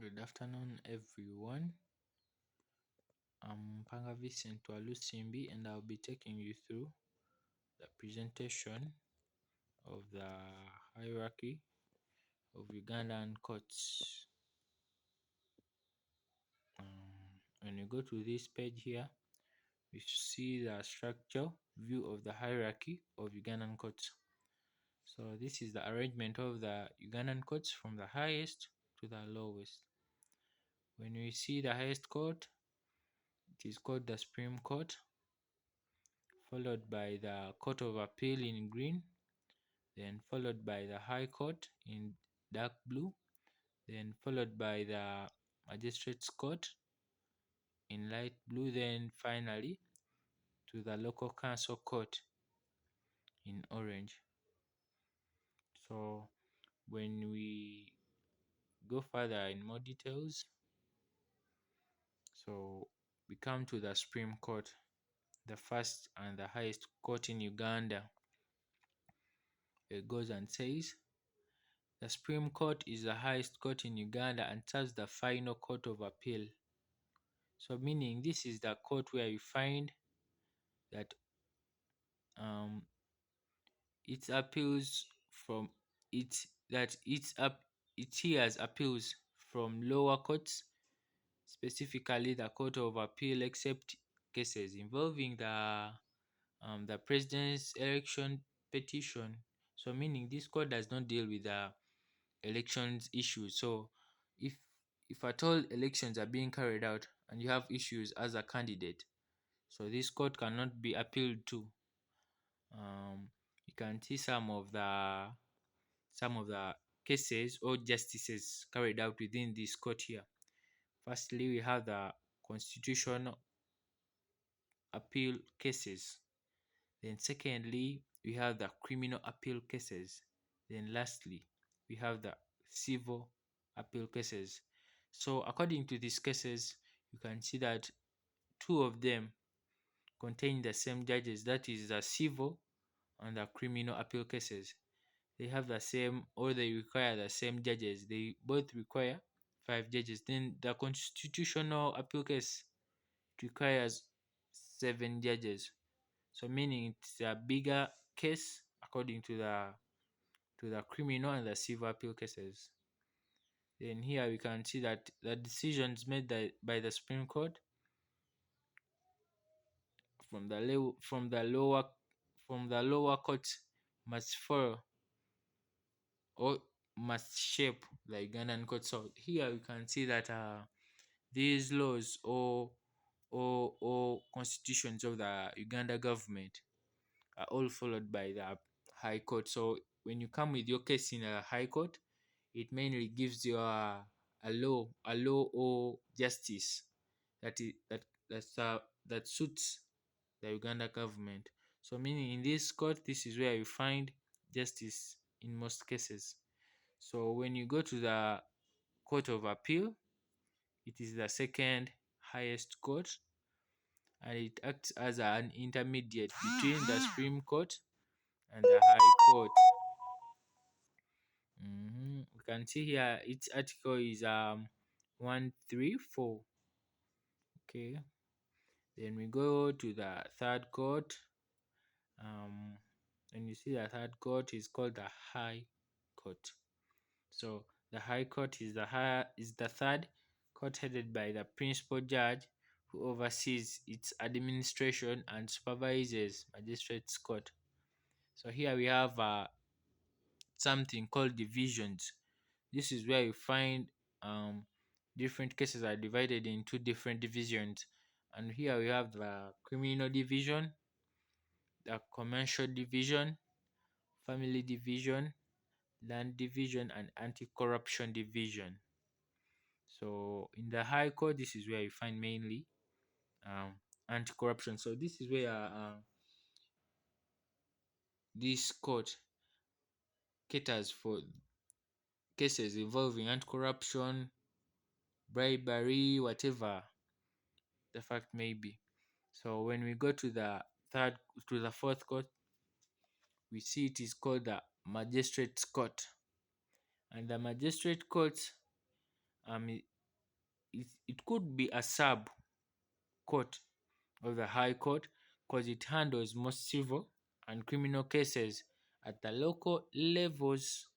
Good afternoon, everyone. I'm Pangavi Sentwalu Simbi, and I'll be taking you through the presentation of the hierarchy of Ugandan courts. When you go to this page here, you see the structure view of the hierarchy of Ugandan courts. So this is the arrangement of the Ugandan courts from the highest to the lowest. When we see the highest court, it is called the Supreme Court, followed by the Court of Appeal in green, then followed by the High Court in dark blue, then followed by the Magistrates Court in light blue, then finally to the Local Council Court in orange. So when we go further in more details, so we come to the Supreme Court, the first and the highest court in Uganda. It goes and says, the Supreme Court is the highest court in Uganda and serves the final court of appeal. So meaning this is the court where you find that um, it appeals from it hears appeals from lower courts, specifically the Court of Appeal, except cases involving the president's election petition. So meaning this court does not deal with the elections issues. So if if at all elections are being carried out and you have issues as a candidate, so this court cannot be appealed to. You can see some of the cases or justices carried out within this court here. Firstly, we have the constitutional appeal cases. Then secondly, we have the criminal appeal cases. Then lastly, we have the civil appeal cases. So according to these cases, you can see that two of them contain the same judges, that is the civil and the criminal appeal cases. They have the same, or they require the same judges. They both require 5 judges. Then the constitutional appeal case requires 7 judges. So meaning it's a bigger case according to the criminal and the civil appeal cases. Then here we can see that the decisions made by the Supreme Court from the lower courts must follow or must shape the Ugandan court. So here we can see that these laws or constitutions of the Uganda government are all followed by the High Court. So when you come with your case in a High Court, it mainly gives you a law or justice that suits the Uganda government. So meaning in this court, this is where you find justice in most cases. So when you go to the Court of Appeal, it is the second highest court, and it acts as an intermediate between the Supreme Court and the High Court. We can see here its article is 134. Okay. Then we go to the third court. And you see the third court is called the High Court. So the High Court is the third court headed by the principal judge who oversees its administration and supervises magistrates court. So here we have something called divisions. This is where you find different cases are divided into different divisions. And here we have the criminal division, the commercial division, family division, land division, and anti-corruption division. So in the High Court, this is where you find mainly anti-corruption. So this is where this court caters for cases involving anti-corruption, bribery, whatever the fact may be. So when we go to the fourth court, we see it is called the magistrates court. And the magistrate courts it, it could be a sub court of the High Court because it handles most civil and criminal cases at the local levels.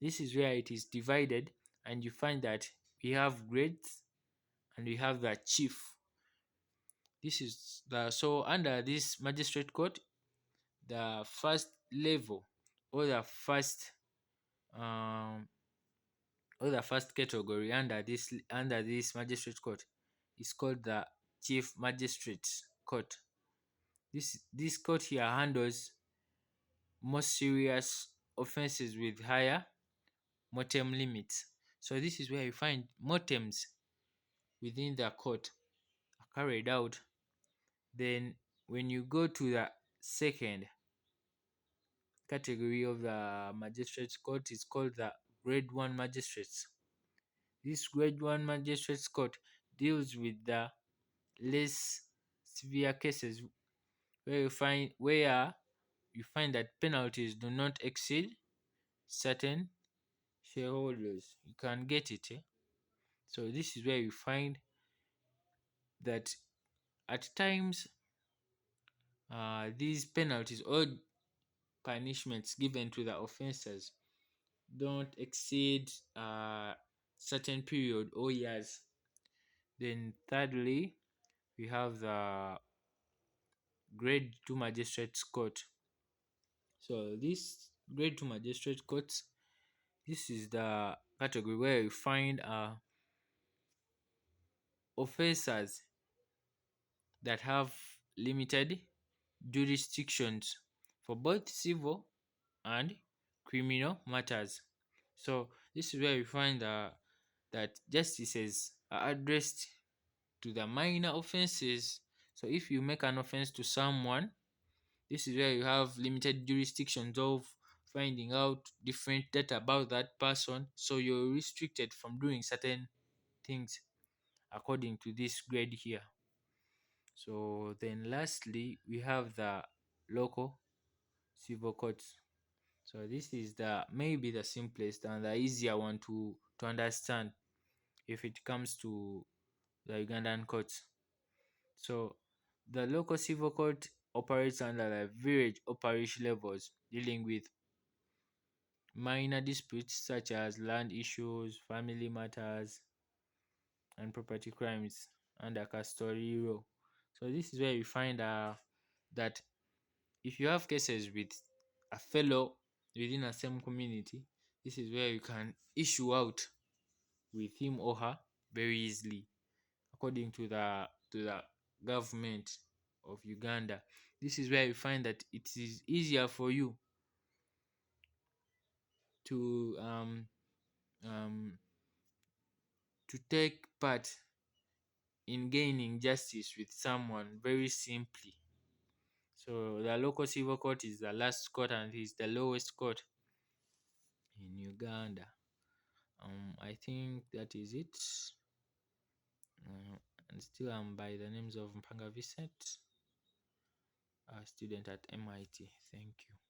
This is where it is divided, and you find that we have grades and we have the chief. This is the so under this magistrate court, the first level or the first um or the first category under this magistrate court is called the chief magistrate court. This court here handles most serious offenses with higher mortem limits. So this is where you find mortems within the court are carried out. Then when you go to the second category of the magistrates court is called the grade 1 magistrates. This grade 1 magistrates court deals with the less severe cases where you find that penalties do not exceed certain shareholders. You can get it. So this is where you find that at times these penalties or punishments given to the offenders don't exceed certain period or years. Then thirdly, we have the grade 2 magistrates court. So this grade 2 magistrate courts, this is the category where you find offenders that have limited jurisdictions for both civil and criminal matters. So this is where we find that justices are addressed to the minor offenses. So if you make an offense to someone, this is where you have limited jurisdictions of finding out different data about that person. So you're restricted from doing certain things according to this grade here. So then lastly, we have the local civil courts. So this is the maybe the simplest and the easier one to understand if it comes to the Ugandan courts. So the local civil court operates under the village or parish levels, dealing with minor disputes such as land issues, family matters, and property crimes under custody law. So this is where you find that if you have cases with a fellow within a same community, this is where you can issue out with him or her very easily, according to the government of Uganda. This is where you find that it is easier for you to to take part in gaining justice with someone very simply. So the local civil court is the last court and is the lowest court in Uganda. I think that is it. And still, I'm by the names of Mpanga Vincent, a student at MIT. Thank you.